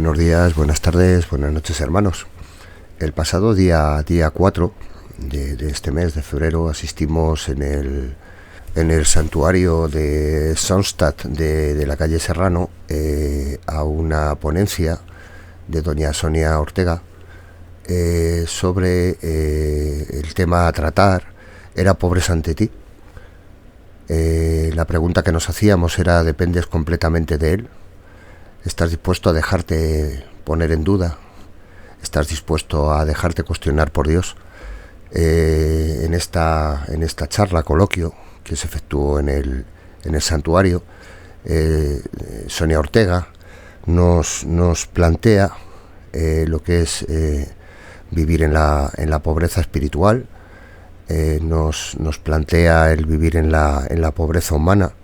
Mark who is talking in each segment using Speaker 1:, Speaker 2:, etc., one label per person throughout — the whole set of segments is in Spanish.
Speaker 1: Buenos días, buenas tardes, buenas noches, hermanos. El pasado día 4 de este mes de febrero asistimos en el santuario de Sonstadt de la calle Serrano a una ponencia de doña Sonia Ortega sobre el tema a tratar era Pobres ante ti. La pregunta que nos hacíamos era: ¿dependes completamente de él? ¿Estás dispuesto a dejarte poner en duda? ¿Estás dispuesto a dejarte cuestionar por Dios? En esta charla, coloquio que se efectuó en el santuario, Sonia Ortega nos plantea lo que es vivir en la pobreza espiritual. Nos plantea el vivir en la pobreza humana,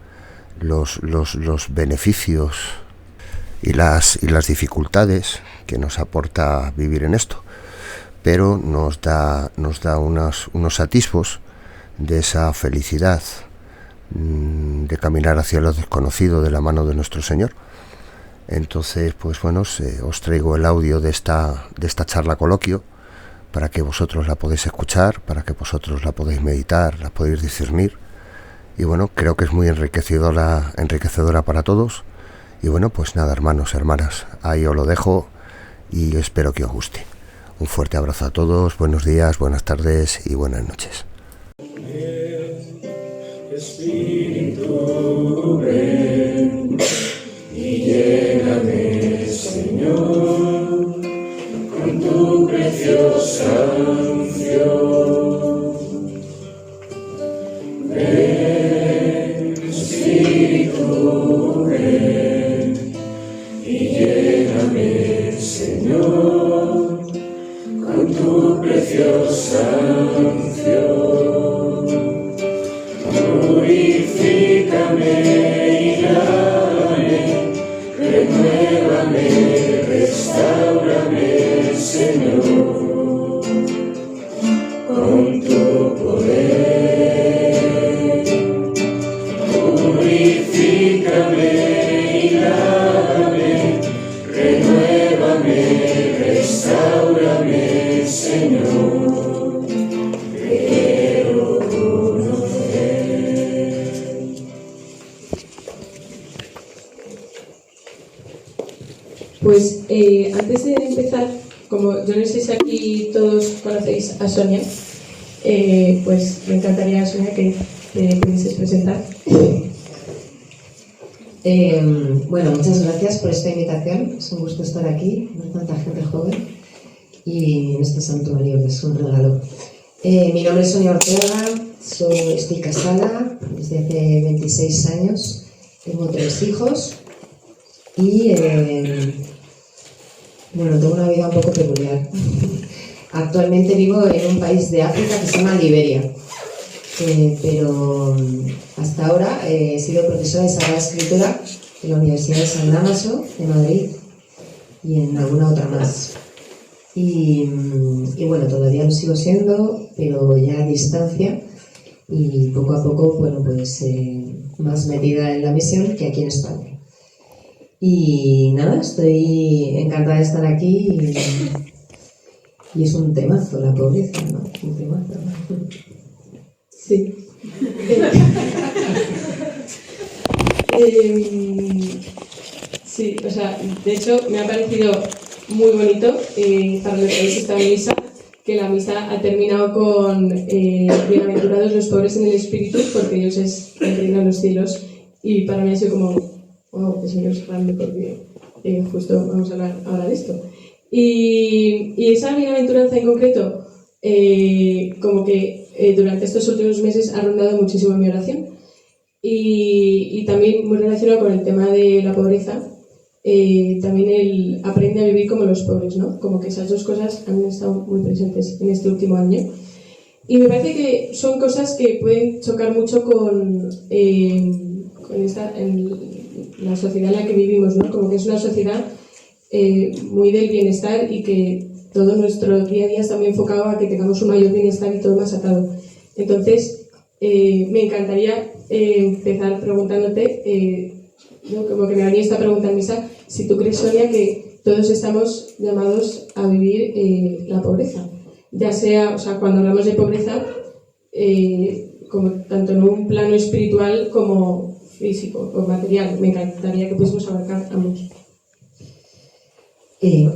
Speaker 1: los beneficios y las dificultades que nos aporta vivir en esto, pero nos da unos atisbos de esa felicidad de caminar hacia lo desconocido de la mano de nuestro Señor. Entonces, pues bueno, os traigo el audio de esta charla coloquio para que vosotros la podéis escuchar, para que vosotros la podéis meditar, la podéis discernir. Y bueno, creo que es muy enriquecedora para todos. Y bueno, pues nada, hermanos, hermanas, ahí os lo dejo y espero que os guste. Un fuerte abrazo a todos, buenos días, buenas tardes y buenas noches.
Speaker 2: Espíritu, ven y lléname, Señor, con tu preciosa unción. Ven, Espíritu, ven y lléname, Señor, con tu preciosa unción. Purifícame y lávame, renuévame, restáurame, Señor, con tu poder. Purifícame y lávame, renuévame, restáurame, Señor.
Speaker 3: Pues antes de empezar, como yo no sé si aquí todos conocéis a Sonia, pues me encantaría, Sonia, que te pudieses presentar.
Speaker 4: Bueno, muchas gracias por esta invitación. Es un gusto estar aquí, con tanta gente joven y en este santuario, que es un regalo. Mi nombre es Sonia Ortega, estoy casada desde hace 26 años, tengo 3 hijos y bueno, tengo una vida un poco peculiar. Actualmente vivo en un país de África que se llama Liberia, pero hasta ahora he sido profesora de Sagrada Escritura en la Universidad de San Dámaso de Madrid y en alguna otra más. Y bueno, todavía lo sigo siendo, pero ya a distancia y poco a poco, bueno, pues más metida en la misión que aquí en España. Y nada, estoy encantada de estar aquí y es un temazo la pobreza, ¿no? Un temazo.
Speaker 3: Sí. Sí, o sea, de hecho me ha parecido muy bonito para los que habéis estado en misa, que la misa ha terminado con bienaventurados los pobres en el espíritu, porque Dios es el reino de los cielos, y para mí ha sido como, wow, el Señor es grande, porque justo vamos a hablar ahora de esto. Y esa bienaventuranza en concreto, como que durante estos últimos meses ha rondado muchísimo en mi oración, y también muy relacionado con el tema de la pobreza. También el aprende a vivir como los pobres, ¿no? Como que esas dos cosas han estado muy presentes en este último año. Y me parece que son cosas que pueden chocar mucho con la sociedad en la que vivimos, ¿no? Como que es una sociedad muy del bienestar y que todo nuestro día a día está muy enfocado a que tengamos un mayor bienestar y todo más atado. Entonces, me encantaría empezar preguntándote, ¿no? Como que me venía esta pregunta en misa, si tú crees, Sonia, que todos estamos llamados a vivir la pobreza. Ya sea, o sea, cuando hablamos de pobreza, como tanto en un plano espiritual como físico o material. Me encantaría que pudiésemos abarcar ambos.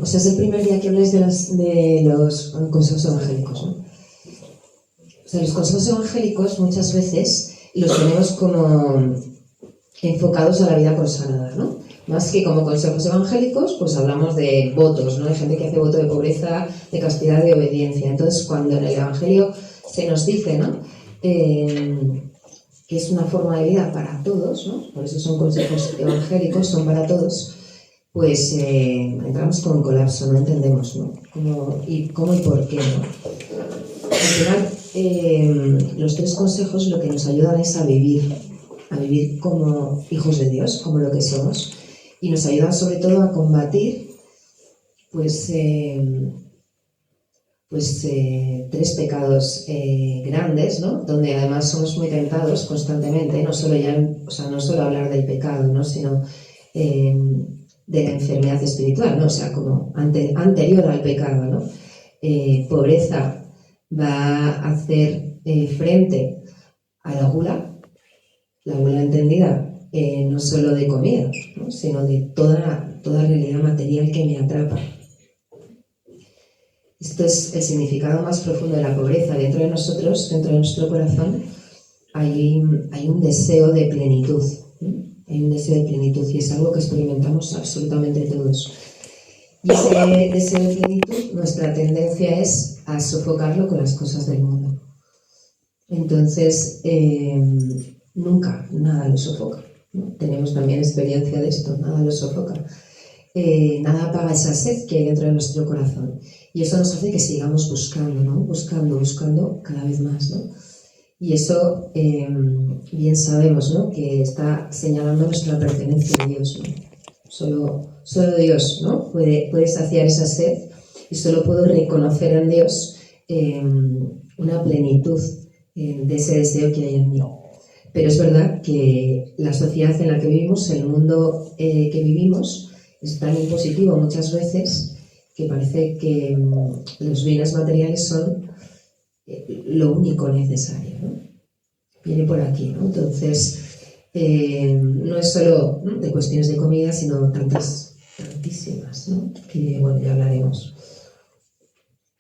Speaker 4: O sea, es el primer día que habláis de los consejos evangélicos, ¿no? O sea, los consejos evangélicos muchas veces los tenemos como enfocados a la vida consagrada, ¿no? Más que como consejos evangélicos, pues hablamos de votos, ¿no? Hay gente que hace voto de pobreza, de castidad, de obediencia. Entonces, cuando en el Evangelio se nos dice, ¿no? Que es una forma de vida para todos, ¿no? Por eso son consejos evangélicos, son para todos, pues entramos con colapso, no entendemos, ¿no? ¿Cómo y por qué, ¿no? Al final, los tres consejos lo que nos ayudan es a vivir como hijos de Dios, como lo que somos, y nos ayudan sobre todo a combatir, pues tres pecados grandes, ¿no? Donde además somos muy tentados constantemente, no solo hablar del pecado, ¿no? Sino de la enfermedad espiritual, ¿no? O sea, como anterior al pecado, ¿no? Pobreza va a hacer frente a la gula entendida no solo de comida, ¿no? Sino de toda realidad material que me atrapa. Esto es el significado más profundo de la pobreza. Dentro de nosotros, dentro de nuestro corazón, hay un deseo de plenitud. Hay un deseo de plenitud y es algo que experimentamos absolutamente todos. Y ese deseo de plenitud, nuestra tendencia es a sofocarlo con las cosas del mundo. Entonces, nunca nada lo sofoca, ¿no? Tenemos también experiencia de esto, nada lo sofoca. Nada apaga esa sed que hay dentro de nuestro corazón. Y eso nos hace que sigamos buscando, ¿no? Buscando cada vez más, ¿no? Y eso bien sabemos, ¿no? Que está señalando nuestra pertenencia a Dios, ¿no? Solo Dios, ¿no? Puede saciar esa sed y solo puedo reconocer en Dios una plenitud de ese deseo que hay en mí. Pero es verdad que la sociedad en la que vivimos, el mundo que vivimos, es tan impositivo muchas veces que parece que los bienes materiales son lo único necesario, ¿no? Viene por aquí, ¿no? Entonces, no es solo de cuestiones de comida, sino tantísimas, ¿no? Que, bueno, ya hablaremos.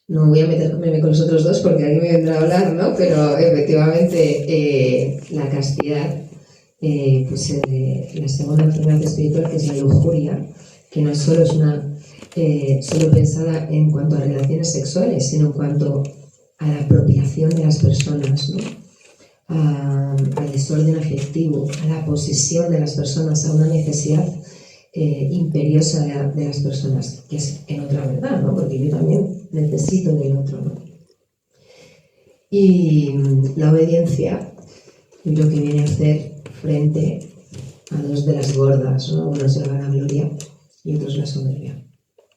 Speaker 4: No voy a meterme con los otros dos porque aquí me vendrá a hablar, ¿no? Pero efectivamente la castidad, la segunda enfermedad espiritual, que es la lujuria, que no solo es solo pensada en cuanto a relaciones sexuales, sino en cuanto a la apropiación de las personas, ¿no? Al desorden afectivo, a la posesión de las personas, a una necesidad imperiosa de las personas, que es en otra verdad, ¿no? Porque yo también necesito del otro, ¿no? Y la obediencia, lo que viene a hacer frente a dos de las gordas, ¿no? Uno es la vanagloria y otro es la soberbia.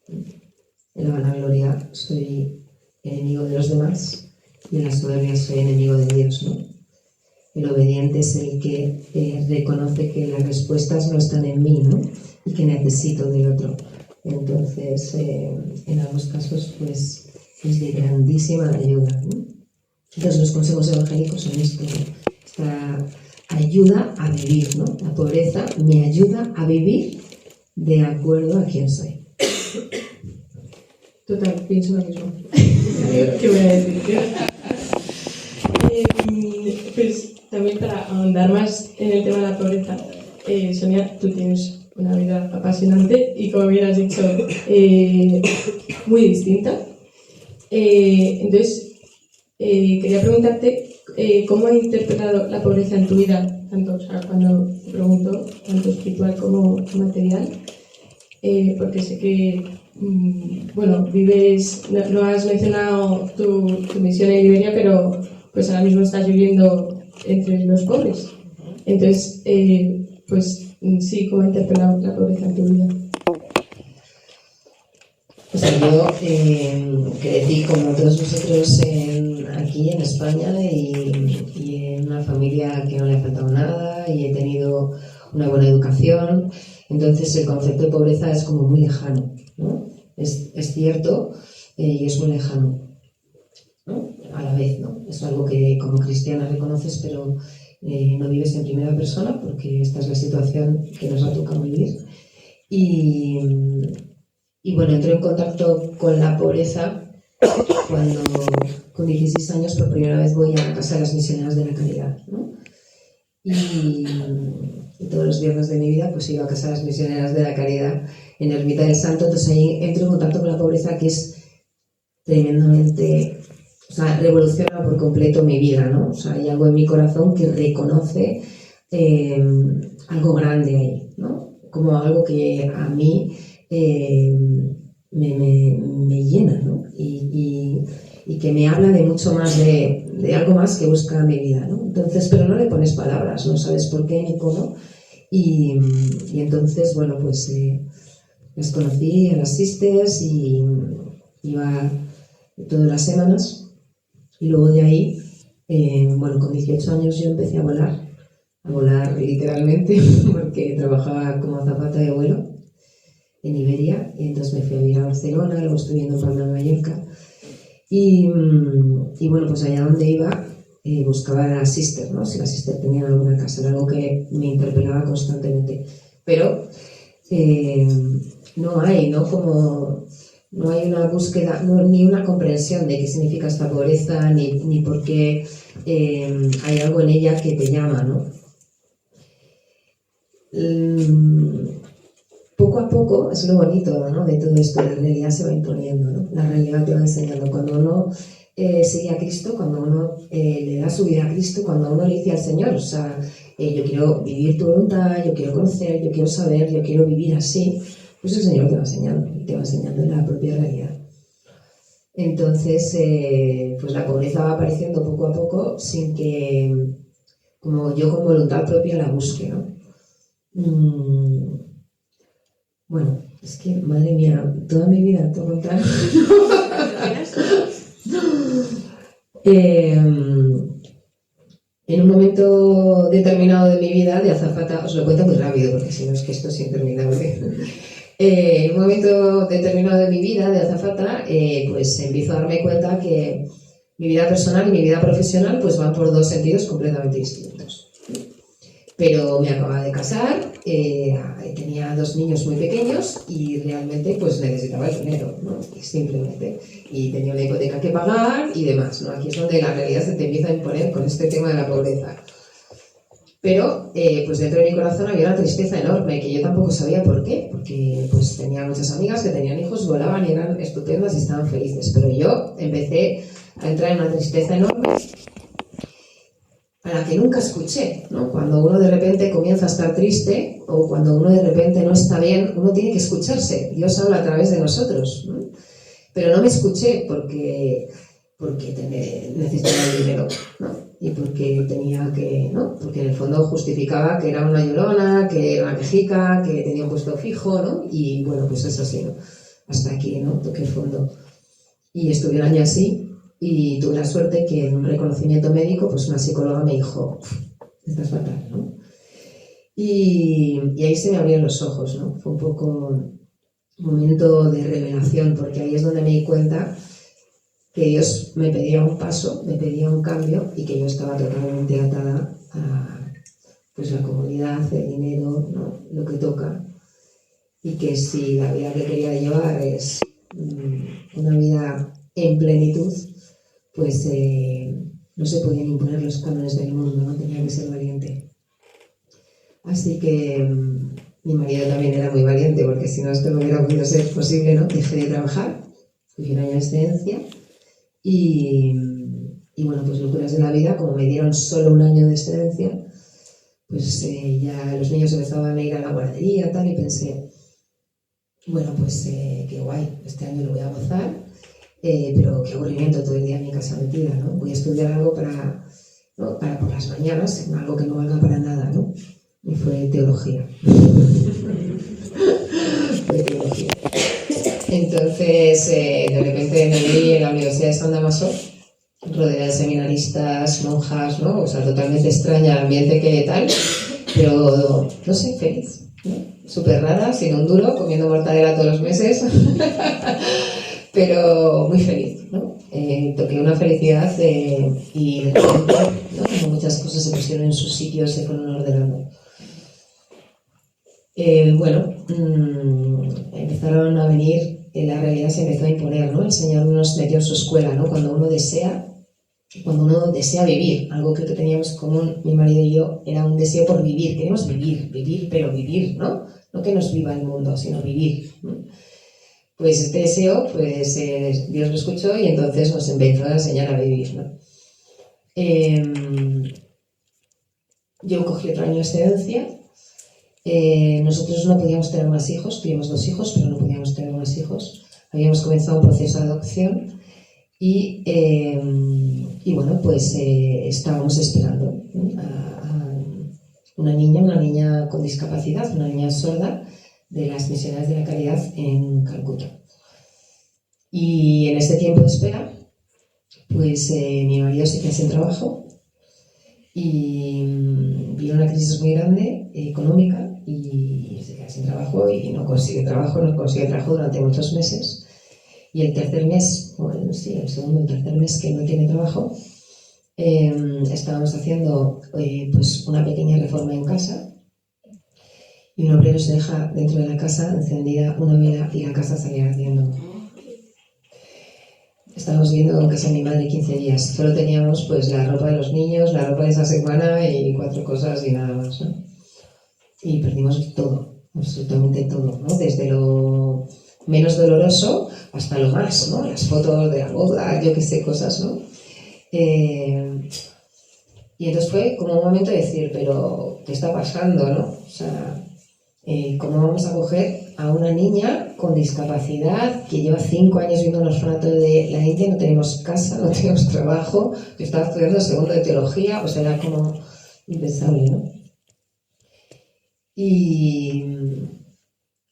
Speaker 4: En la vanagloria soy enemigo de los demás y en la soberbia soy enemigo de Dios, ¿no? El obediente es el que reconoce que las respuestas no están en mí, ¿no? Y que necesito del otro. Entonces, en ambos casos, pues, es de grandísima ayuda, ¿no? Entonces, los consejos evangélicos son esto, ¿no? Esta ayuda a vivir, ¿no? La pobreza me ayuda a vivir de acuerdo a quién soy.
Speaker 3: Total, pienso lo mismo. ¿Qué voy a decir? Pues también para ahondar más en el tema de la pobreza, Sonia, tú tienes una vida apasionante y, como bien has dicho, muy distinta. Entonces, quería preguntarte cómo has interpretado la pobreza en tu vida, tanto, o sea, cuando te pregunto, tanto espiritual como material, porque sé que, bueno, vives, no has mencionado tu misión en Liberia, pero pues ahora mismo estás viviendo entre los pobres. Entonces, pues sí, ¿cómo has interpretado la pobreza en tu vida?
Speaker 4: O sea, yo crecí como todos vosotros aquí en España y en una familia que no le ha faltado nada y he tenido una buena educación. Entonces el concepto de pobreza es como muy lejano. ¿no? Es cierto y es muy lejano, ¿no? A la vez, ¿no? Es algo que como cristiana reconoces, pero no vives en primera persona porque esta es la situación que nos ha tocado vivir. Y bueno, entré en contacto con la pobreza cuando con 16 años por primera vez voy a la Casa de las Misioneras de la Caridad, ¿no? Y todos los viernes de mi vida pues iba a Casa de las Misioneras de la Caridad en Ermita del Santo. Entonces ahí entro en contacto con la pobreza, que es tremendamente, o sea, revoluciona por completo mi vida, ¿no? O sea, hay algo en mi corazón que reconoce algo grande ahí, ¿no? Como algo que a mí me llena, ¿no? Y que me habla de mucho más, de algo más que busca mi vida, ¿no? Entonces, pero no le pones palabras, no sabes por qué ni cómo. Y entonces, bueno, pues les conocí a las sisters y iba todas las semanas. Y luego de ahí, bueno, con 18 años yo empecé a volar literalmente, porque trabajaba como azafata de vuelo en Iberia, y entonces me fui a vivir a Barcelona, luego estuve viviendo en Palma de Mallorca, y bueno, pues allá donde iba buscaba a la sister, ¿no? Si la sister tenía alguna casa, era algo que me interpelaba constantemente, pero no hay, ¿no? Como no hay una búsqueda, ni una comprensión de qué significa esta pobreza, ni por qué hay algo en ella que te llama, ¿no? Poco a poco, es lo bonito, ¿no? De todo esto, la realidad se va imponiendo, ¿no? La realidad te va enseñando. Cuando uno sigue a Cristo, cuando uno le da su vida a Cristo, cuando uno le dice al Señor, o sea, yo quiero vivir tu voluntad, yo quiero conocer, yo quiero saber, yo quiero vivir así, pues el Señor te va enseñando en la propia realidad. Entonces, pues la pobreza va apareciendo poco a poco sin que, como yo con voluntad propia la busque, ¿no? Bueno, es que, madre mía, toda mi vida, todo contar. En un momento determinado de mi vida de azafata, os lo cuento muy rápido porque si no es que esto es interminable. En un momento determinado de mi vida de azafata, pues empiezo a darme cuenta que mi vida personal y mi vida profesional pues van por dos sentidos completamente distintos. Pero me acababa de casar, tenía 2 niños muy pequeños y realmente pues necesitaba el dinero, ¿no? Simplemente. Y tenía una hipoteca que pagar y demás, ¿no? Aquí es donde la realidad se te empieza a imponer con este tema de la pobreza. Pero pues dentro de mi corazón había una tristeza enorme que yo tampoco sabía por qué, porque pues tenía muchas amigas que tenían hijos, volaban y eran estupendas y estaban felices, pero yo empecé a entrar en una tristeza enorme a la que nunca escuché, ¿no? Cuando uno de repente comienza a estar triste o cuando uno de repente no está bien, uno tiene que escucharse. Dios habla a través de nosotros, ¿no? Pero no me escuché porque necesitaba el dinero, ¿no? Y porque tenía que, ¿no? Porque en el fondo justificaba que era una llorona, que era una quejica, que tenía un puesto fijo, ¿no? Y bueno, pues eso sí, ¿no? Hasta aquí, ¿no? Toqué el fondo. Y estuve un año así. Y tuve la suerte que en un reconocimiento médico, pues una psicóloga me dijo, estás fatal, ¿no? Y ahí se me abrieron los ojos, ¿no? Fue un poco un momento de revelación, porque ahí es donde me di cuenta que Dios me pedía un paso, me pedía un cambio y que yo estaba totalmente atada a pues, la comodidad, el dinero, ¿no? Lo que toca. Y que si la vida que quería llevar es una vida en plenitud, pues no se podían imponer los cánones del mundo, no tenía que ser valiente. Así que mi marido también era muy valiente, porque si no esto no hubiera podido ser posible, ¿no? Dejé de trabajar, fui un año de excedencia y bueno, pues locuras de la vida, como me dieron solo un año de excedencia, pues ya los niños empezaban a ir a la guardería tal, y pensé, bueno, pues qué guay, este año lo voy a gozar. Pero qué aburrimiento todo el día en mi casa metida, ¿no? Voy a estudiar algo para por las mañanas, algo que no valga para nada, ¿no? Y fue teología. Fue teología. Entonces, de repente me vi en la Universidad de San Damaso, rodeada de seminaristas, monjas, ¿no? O sea, totalmente extraña el ambiente que tal, pero, no sé, feliz. ¿no? Súper rara, sin un duro, comiendo mortadela todos los meses, pero muy feliz, ¿no? Toqué una felicidad y de repente, ¿no? Como muchas cosas se pusieron en su sitio, se fueron ordenando. Empezaron a venir, la realidad se empezó a imponer, ¿no? El Señor nos metió en su escuela, ¿no? Cuando uno desea vivir, algo que teníamos en común mi marido y yo, era un deseo por vivir, queremos vivir, pero vivir, ¿no? No que nos viva el mundo, sino vivir, ¿no? Pues este deseo, Dios lo escuchó y entonces nos empezó a enseñar a vivir, ¿no? Yo cogí otro año de excedencia. Nosotros no podíamos tener más hijos, tuvimos 2 hijos, pero no podíamos tener más hijos. Habíamos comenzado un proceso de adopción y estábamos esperando a una niña con discapacidad, una niña sorda, de las Misioneras de la Caridad en Calcuta. Y en este tiempo de espera, mi marido se quedó sin trabajo y vino una crisis muy grande económica y se queda sin trabajo y no consigue trabajo durante muchos meses. Y el tercer mes, el segundo o tercer mes que no tiene trabajo, estábamos haciendo una pequeña reforma en casa y un obrero se deja dentro de la casa encendida una vela y la casa salía ardiendo. Estábamos viendo en casa de mi madre 15 días. Solo teníamos la ropa de los niños, la ropa de esa semana y 4 cosas y nada más, ¿no? Y perdimos todo, absolutamente todo, ¿no? Desde lo menos doloroso hasta lo más, ¿no? Las fotos de la boda, yo qué sé, cosas, ¿no? Y entonces fue como un momento de decir, pero ¿qué está pasando, no? O sea, ¿cómo vamos a coger a una niña con discapacidad que lleva 5 años viendo un orfanato de la India, no tenemos casa, no tenemos trabajo, que estaba estudiando segundo de teología, o sea, era como impensable, ¿no?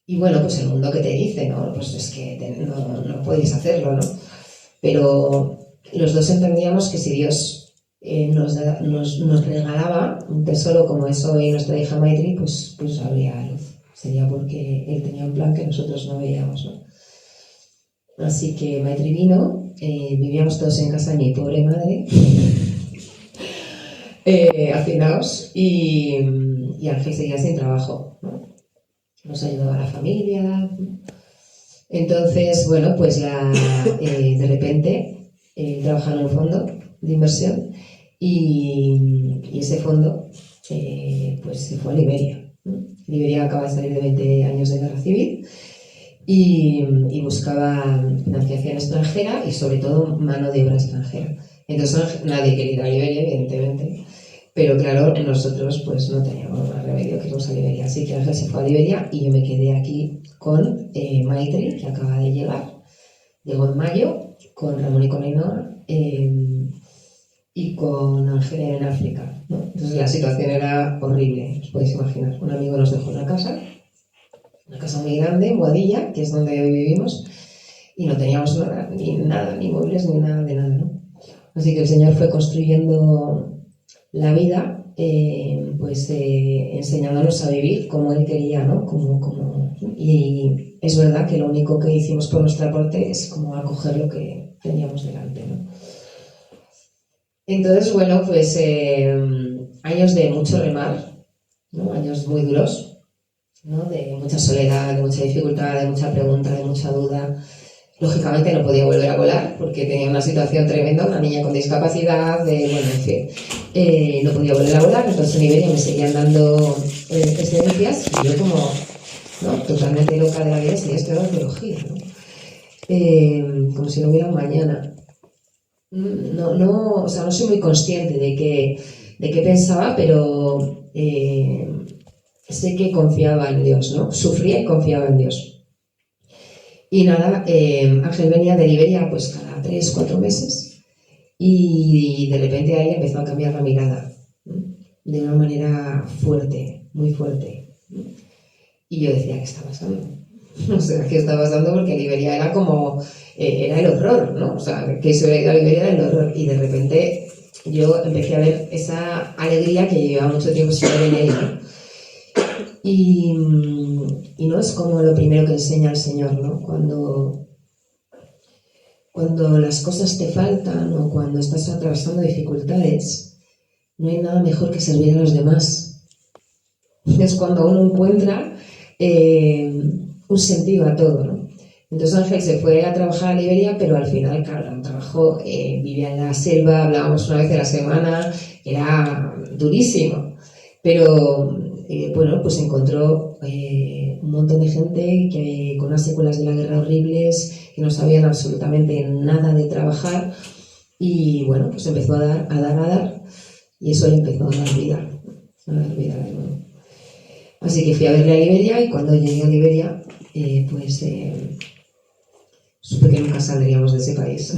Speaker 4: Y bueno, pues el mundo que te dice, ¿no? Pues es que no podéis hacerlo, ¿no? Pero los dos entendíamos que si Dios nos regalaba un tesoro como es hoy nuestra hija Maitri, pues habría luz. Sería porque Él tenía un plan que nosotros no veíamos, ¿no? Así que Maitri vino, vivíamos todos en casa de mi pobre madre, hacinaos, y Ángel seguía sin trabajo, ¿no? Nos ayudaba a la familia. Entonces, de repente trabajaba en un fondo de inversión y ese fondo se fue a Liberia. Liberia acaba de salir de 20 años de guerra civil y buscaba financiación extranjera y sobre todo mano de obra extranjera. Entonces nadie quería ir a Liberia, evidentemente, pero claro, nosotros no teníamos más remedio que irnos a Liberia. Así que Ángel se fue a Liberia y yo me quedé aquí con Maitri, que acaba de llegar. Llegó en mayo con Ramón y con Ainhoa y con Ángel en África, ¿no? Entonces la situación era horrible, os podéis imaginar. Un amigo nos dejó una casa muy grande en Boadilla, que es donde hoy vivimos, y no teníamos nada, ni muebles, ni nada de nada, ¿no? Así que el Señor fue construyendo la vida, enseñándonos a vivir como Él quería, ¿no? Y es verdad que lo único que hicimos por nuestra parte es como acoger lo que teníamos delante, ¿no? Entonces, años de mucho remar, ¿no? Años muy duros, ¿no? De mucha soledad, de mucha dificultad, de mucha pregunta, de mucha duda. Lógicamente no podía volver a volar porque tenía una situación tremenda, una niña con discapacidad, no podía volver a volar, entonces en Iberia me seguían dando excedencias y yo como, ¿no? Totalmente loca de la vida seguía estudiando teología, ¿no? Como si no hubiera un mañana. No soy muy consciente de qué pensaba, pero sé que confiaba en Dios, ¿no? Sufría y confiaba en Dios. Y nada, Ángel venía de Liberia cada 3-4 meses y de repente ahí empezó a cambiar la mirada, ¿no? De una manera fuerte, muy fuerte, ¿no? Y yo decía, ¿qué está pasando? O sea, ¿qué está pasando? Porque Liberia era como, era el horror, ¿no? O sea, que se hubiera ido a Liberia era el horror. Y de repente yo empecé a ver esa alegría que llevaba mucho tiempo sin ver en él, ¿no? Y no es como lo primero que enseña el Señor, ¿no? Cuando las cosas te faltan o cuando estás atravesando dificultades, no hay nada mejor que servir a los demás. Es cuando uno encuentra un sentido a todo, ¿no? Entonces Ángel se fue a trabajar a Liberia, pero al final, claro, trabajó, vivía en la selva, hablábamos una vez a la semana, era durísimo. Pero bueno, pues encontró un montón de gente que con unas secuelas de la guerra horribles, que no sabían absolutamente nada de trabajar, y bueno, pues empezó a dar, y eso le empezó a dar vida de nuevo. Así que fui a verle a Liberia, y cuando llegué a Liberia, supe que nunca saldríamos de ese país.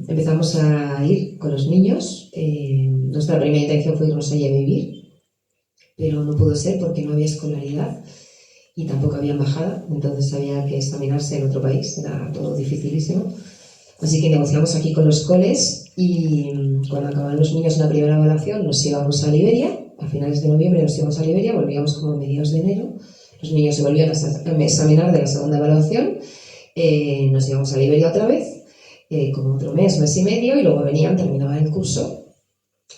Speaker 4: Empezamos a ir con los niños. Nuestra primera intención fue irnos allí a vivir, pero no pudo ser porque no había escolaridad y tampoco había embajada, entonces había que examinarse en otro país, era todo dificilísimo. Así que negociamos aquí con los coles, y cuando acababan los niños la primera evaluación nos íbamos a Liberia. A finales de noviembre nos íbamos a Liberia, volvíamos como a mediados de enero. Los niños se volvían a examinar de la segunda evaluación, nos íbamos a Liberia otra vez, como otro mes y medio, y luego venían, terminaban el curso,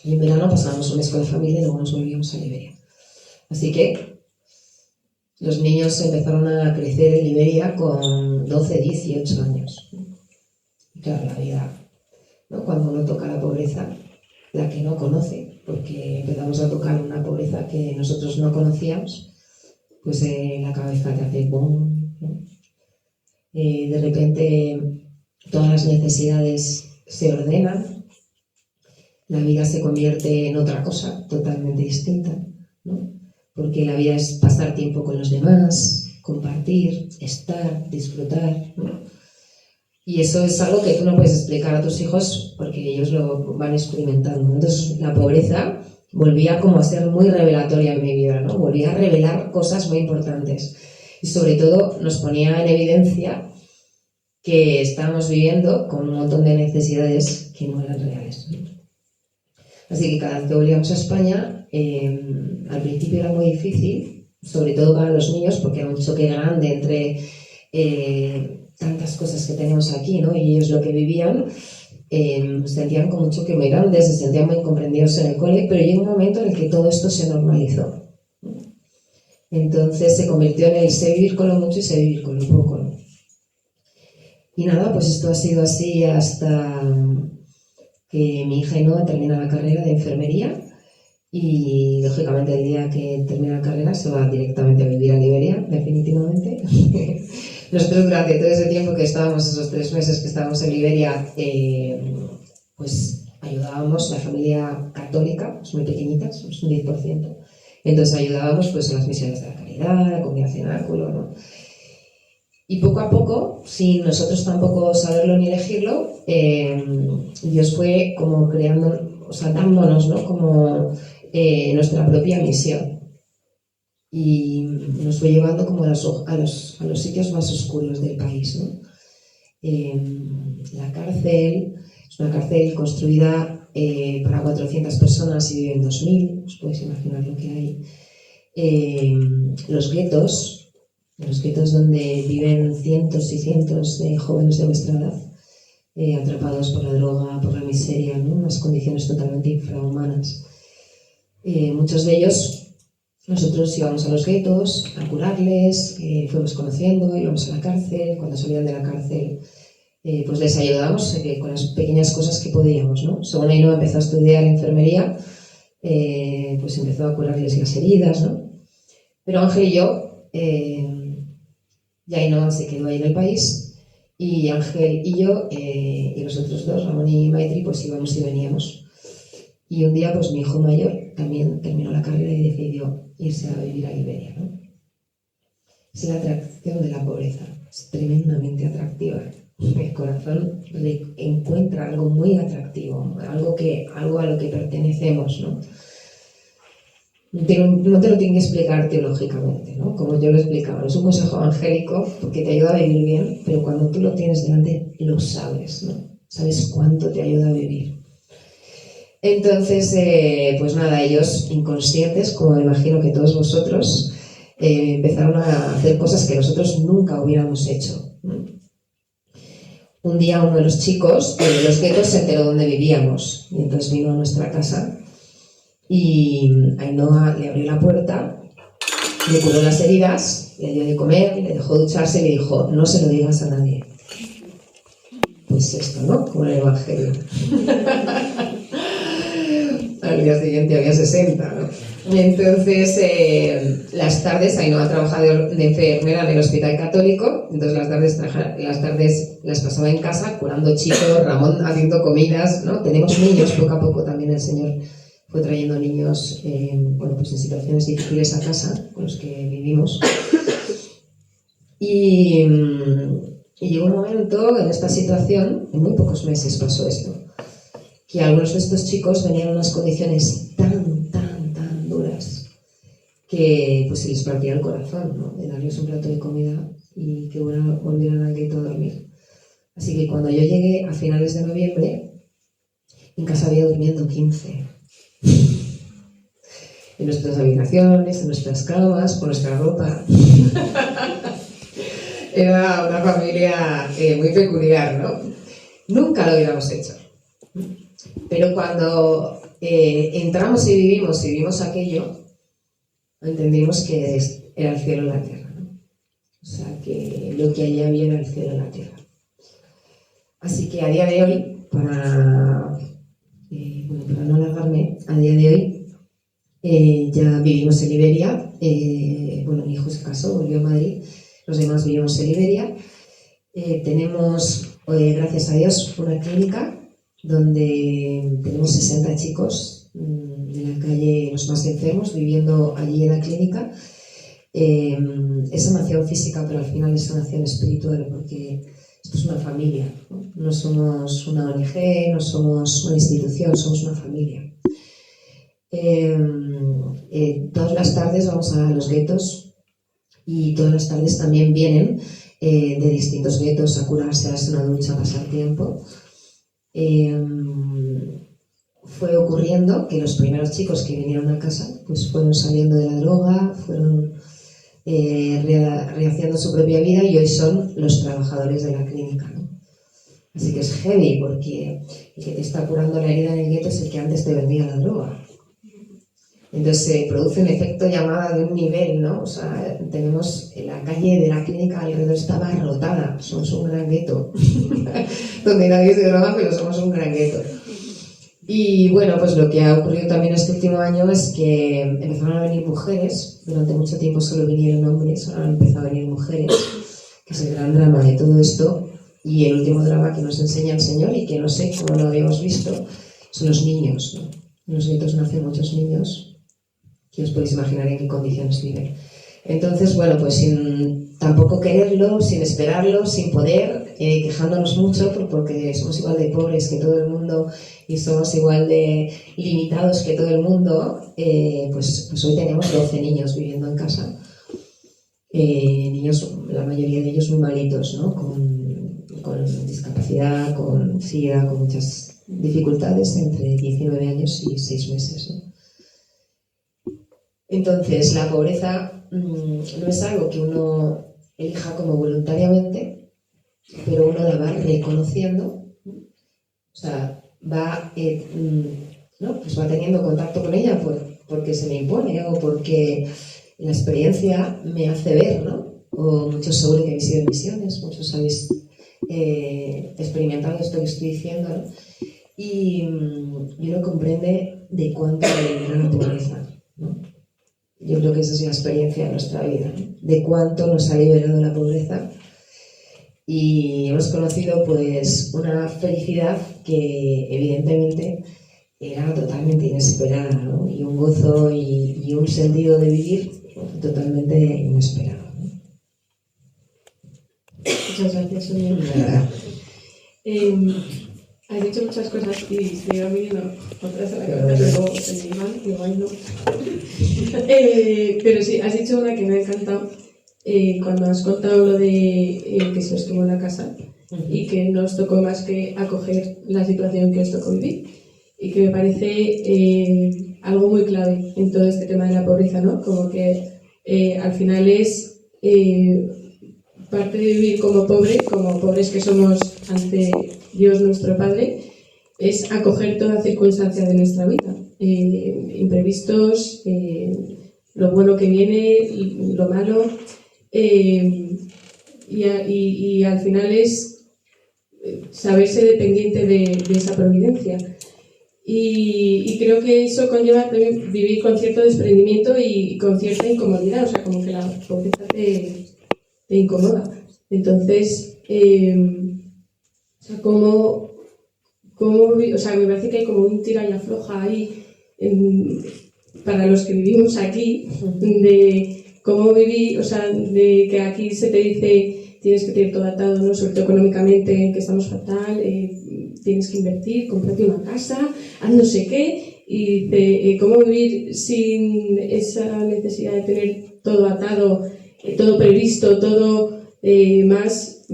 Speaker 4: y en verano pasábamos un mes con la familia y luego nos volvíamos a Liberia. Así que los niños empezaron a crecer en Liberia con 12, 18 años. Y claro, la vida, ¿no? Cuando uno toca la pobreza, la que no conoce, porque empezamos a tocar una pobreza que nosotros no conocíamos, pues la cabeza te hace boom, ¿no? De repente todas las necesidades se ordenan, la vida se convierte en otra cosa totalmente distinta, ¿no? Porque la vida es pasar tiempo con los demás, compartir, estar, disfrutar, ¿no? Y eso es algo que tú no puedes explicar a tus hijos porque ellos lo van experimentando. Entonces la pobreza volvía como a ser muy revelatoria en mi vida, ¿no? Volvía a revelar cosas muy importantes. Y sobre todo nos ponía en evidencia que estábamos viviendo con un montón de necesidades que no eran reales, ¿no? Así que cada vez que volvíamos a España, al principio era muy difícil, sobre todo para los niños, porque era un choque grande entre tantas cosas que tenemos aquí, ¿no? Y ellos lo que vivían, sentían como un choque muy grande, se sentían muy incomprendidos en el cole, pero llegó un momento en el que todo esto se normalizó. Entonces se convirtió en el sé vivir con lo mucho y sé vivir con lo poco, ¿no? Y nada, pues esto ha sido así hasta que mi hija Ainhoa termina la carrera de enfermería, y lógicamente el día que termina la carrera se va directamente a vivir a Liberia, definitivamente. Nosotros durante todo ese tiempo que estábamos, esos 3 meses que estábamos en Liberia, pues ayudábamos, la familia católica, es muy pequeñita, somos un 10%, entonces ayudábamos pues en las misiones de la caridad, la comida cenáculo, ¿no? Y poco a poco, sin nosotros tampoco saberlo ni elegirlo, Dios fue como creando, o sea, dándonos, ¿no? Como nuestra propia misión. Y nos fue llevando como a los sitios más oscuros del país, ¿no? La cárcel es una cárcel construida para 400 personas y viven 2.000, os podéis imaginar lo que hay. Los guetos donde viven cientos y cientos de jóvenes de nuestra edad, atrapados por la droga, por la miseria, ¿no? Unas condiciones totalmente infrahumanas. Muchos de ellos, nosotros íbamos a los guetos a curarles, fuimos conociendo, íbamos a la cárcel, cuando salían de la cárcel pues les ayudábamos con las pequeñas cosas que podíamos, ¿no? Según Ainhoa empezó a estudiar enfermería, pues empezó a curarles las heridas, ¿no? Pero Ángel y yo, ya Ainhoa se quedó ahí en el país, y Ángel y yo y los otros dos, Ramón y Maitri, pues íbamos y veníamos. Y un día pues mi hijo mayor también terminó la carrera y decidió irse a vivir a Liberia, ¿no? Es la atracción de la pobreza, es tremendamente atractiva. El corazón encuentra algo muy atractivo, algo a lo que pertenecemos, ¿no? No te lo tienen que explicar teológicamente, ¿no? Como yo lo explicaba, no es un consejo evangélico porque te ayuda a vivir bien, pero cuando tú lo tienes delante lo sabes, ¿no? Sabes cuánto te ayuda a vivir. Entonces, pues nada, ellos inconscientes, como me imagino que todos vosotros, empezaron a hacer cosas que nosotros nunca hubiéramos hecho. Un día uno de los chicos de los guetos se enteró dónde vivíamos y entonces vino a nuestra casa y Ainhoa le abrió la puerta, le curó las heridas, le dio de comer, le dejó ducharse y le dijo: no se lo digas a nadie. Pues esto, ¿no? Como en el Evangelio. Al día siguiente había 60, ¿no? Entonces, las tardes, Ainhoa trabajaba de enfermera en el hospital católico, entonces las tardes las pasaba en casa curando chicos, Ramón haciendo comidas, ¿no? Tenemos niños, poco a poco también el Señor fue trayendo niños bueno, pues en situaciones difíciles a casa, con los que vivimos. Y llegó un momento en esta situación, en muy pocos meses pasó esto, que algunos de estos chicos venían en unas condiciones tan duras que pues se les partía el corazón, ¿no? De darles un plato de comida y que volvieran al gueto a dormir. Así que cuando yo llegué a finales de noviembre, en casa había durmiendo 15. En nuestras habitaciones, en nuestras camas, con nuestra ropa. Era una familia muy peculiar, ¿no? Nunca lo hubiéramos hecho. Pero cuando entramos y vivimos aquello, entendimos que era el cielo y la tierra, ¿no? O sea, que lo que allí había era el cielo y la tierra. Así que a día de hoy, para no alargarme, a día de hoy ya vivimos en Liberia. Bueno, mi hijo se casó, volvió a Madrid, los demás vivimos en Liberia. Tenemos, gracias a Dios, una clínica donde tenemos 60 chicos de la calle, los más enfermos, viviendo allí en la clínica. Es sanación física, pero al final es sanación espiritual, porque esto es una familia, ¿no? No somos una ONG, no somos una institución, somos una familia. Todas las tardes vamos a los guetos y todas las tardes también vienen de distintos guetos a curarse, a darse una ducha, a pasar tiempo. Fue ocurriendo que los primeros chicos que vinieron a casa pues fueron saliendo de la droga, fueron rehaciendo su propia vida y hoy son los trabajadores de la clínica, ¿no? Así que es heavy, porque el que te está curando la herida en el gueto es el que antes te vendía la droga. Entonces se produce un efecto llamada de un nivel, ¿no? O sea, tenemos la calle de la clínica alrededor está abarrotada, somos un gran gueto, donde nadie se droga, pero somos un gran gueto. Y bueno, pues lo que ha ocurrido también este último año es que empezaron a venir mujeres, durante mucho tiempo solo vinieron hombres, ahora han empezado a venir mujeres, que es el gran drama de todo esto, y el último drama que nos enseña el Señor y que no sé cómo lo habíamos visto, son los niños, ¿no? En los guetos nacen muchos niños, que os podéis imaginar en qué condiciones viven. Entonces, bueno, pues sin tampoco quererlo, sin esperarlo, sin poder, quejándonos mucho porque somos igual de pobres que todo el mundo y somos igual de limitados que todo el mundo, pues hoy tenemos 12 niños viviendo en casa. Niños, la mayoría de ellos muy malitos, ¿no? Con discapacidad, con SIDA, con muchas dificultades, entre 19 años y 6 meses, ¿no? Entonces, la pobreza no es algo que uno elija como voluntariamente, pero uno la va reconociendo, o sea, va teniendo contacto con ella porque se me impone o porque la experiencia me hace ver, ¿no? O muchos seguro que habéis ido en misiones, muchos habéis experimentado esto que estoy diciendo, ¿no? Y uno comprende de cuánto libera la pobreza, ¿no? Yo creo que esa es la experiencia de nuestra vida, ¿no? De cuánto nos ha liberado la pobreza y hemos conocido pues una felicidad que evidentemente era totalmente inesperada, ¿no? Y un gozo y un sentido de vivir totalmente inesperado, ¿no?
Speaker 3: Muchas gracias, Sonia. Has dicho muchas cosas y se iban viniendo otras a la cabeza, pero se me iban, igual no. Pero sí, has dicho una que me ha encantado cuando has contado lo de que se os quemó la casa y que no os tocó más que acoger la situación que os tocó vivir. y que me parece algo muy clave en todo este tema de la pobreza, ¿no? Como que al final es parte de vivir como pobres que somos ante Dios nuestro Padre, es acoger toda circunstancia de nuestra vida, imprevistos, lo bueno que viene, lo malo, y al final es saberse dependiente de esa providencia. Y creo que eso conlleva también vivir con cierto desprendimiento y con cierta incomodidad, o sea, como que la pobreza te incomoda. Entonces, o sea, o sea, me parece que hay como un tira y afloja ahí para los que vivimos aquí, de cómo vivir, o sea, de que aquí se te dice tienes que tener todo atado, ¿no? Sobre todo económicamente, que estamos fatal, tienes que invertir, comprarte una casa, haz no sé qué, y dice, ¿cómo vivir sin esa necesidad de tener todo atado, todo previsto, todo más,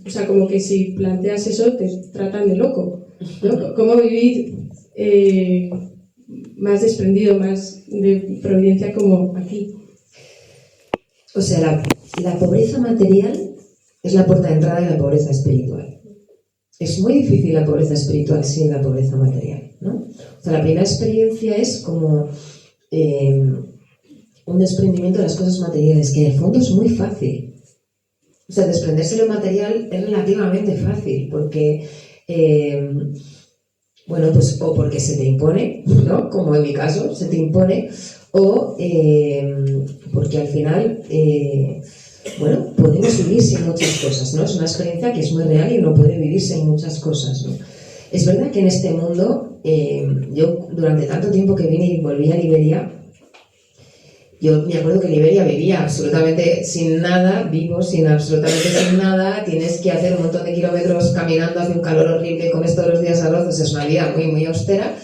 Speaker 3: o sea, como que si planteas eso te tratan de loco, ¿no? ¿Cómo vivir más desprendido, más de providencia como aquí?
Speaker 4: O sea, la pobreza material es la puerta de entrada de la pobreza espiritual. Es muy difícil la pobreza espiritual sin la pobreza material, ¿no? O sea, la primera experiencia es como un desprendimiento de las cosas materiales, que en el fondo es muy fácil. O sea, desprenderse de lo material es relativamente fácil, porque, bueno, pues o porque se te impone, ¿no? Como en mi caso, se te impone, o porque al final, bueno, podemos vivir sin muchas cosas, ¿no? Es una experiencia que es muy real y uno puede vivir sin muchas cosas, ¿no? Es verdad que en este mundo, yo durante tanto tiempo que vine y volví a Liberia, yo me acuerdo que en Liberia vivía absolutamente sin nada, vivo sin absolutamente sin nada, tienes que hacer un montón de kilómetros caminando, hace un calor horrible, comes todos los días arroz, o sea, es una vida muy, muy austera.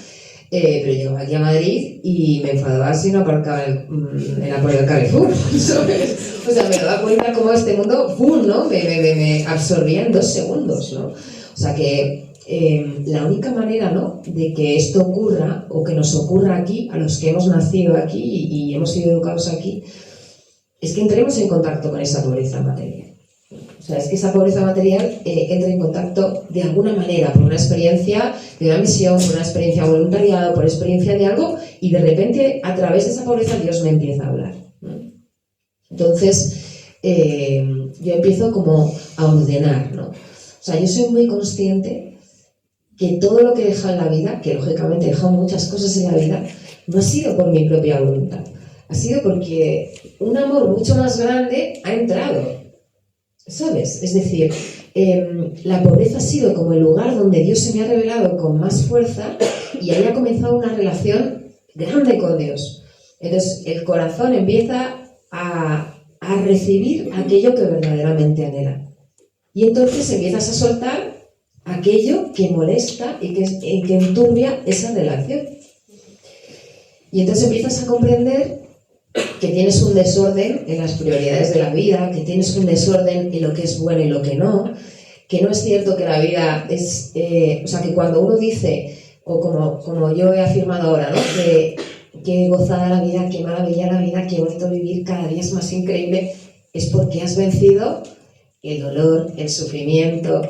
Speaker 4: Pero llegaba aquí a Madrid y me enfadaba si no aparcaba en la puerta del Carrefour, ¿sabes? O sea, me daba cuenta cómo este mundo, ¡pum!, ¿no? Me absorbía en 2 segundos, ¿no? O sea que la única manera, ¿no?, de que esto ocurra, o que nos ocurra aquí, a los que hemos nacido aquí y hemos sido educados aquí, es que entremos en contacto con esa pobreza material. O sea, es que esa pobreza material entra en contacto de alguna manera, por una experiencia de una misión, por una experiencia de voluntariado, por experiencia de algo, y de repente, a través de esa pobreza, Dios me empieza a hablar, ¿no? Entonces, yo empiezo como a ordenar, ¿no? O sea, yo soy muy consciente que todo lo que he dejado en la vida, que lógicamente he dejado muchas cosas en la vida, no ha sido por mi propia voluntad, ha sido porque un amor mucho más grande ha entrado, ¿sabes? Es decir, la pobreza ha sido como el lugar donde Dios se me ha revelado con más fuerza y ahí ha comenzado una relación grande con Dios. Entonces, el corazón empieza a recibir aquello que verdaderamente anhela. Y entonces empiezas a soltar aquello que molesta y que enturbia esa relación. Y entonces empiezas a comprender que tienes un desorden en las prioridades de la vida, que tienes un desorden en lo que es bueno y lo que no es cierto que la vida es... o sea, que cuando uno dice, o como yo he afirmado ahora, ¿no?, que gozada la vida, qué maravilla la vida, qué bonito vivir, cada día es más increíble, es porque has vencido el dolor, el sufrimiento,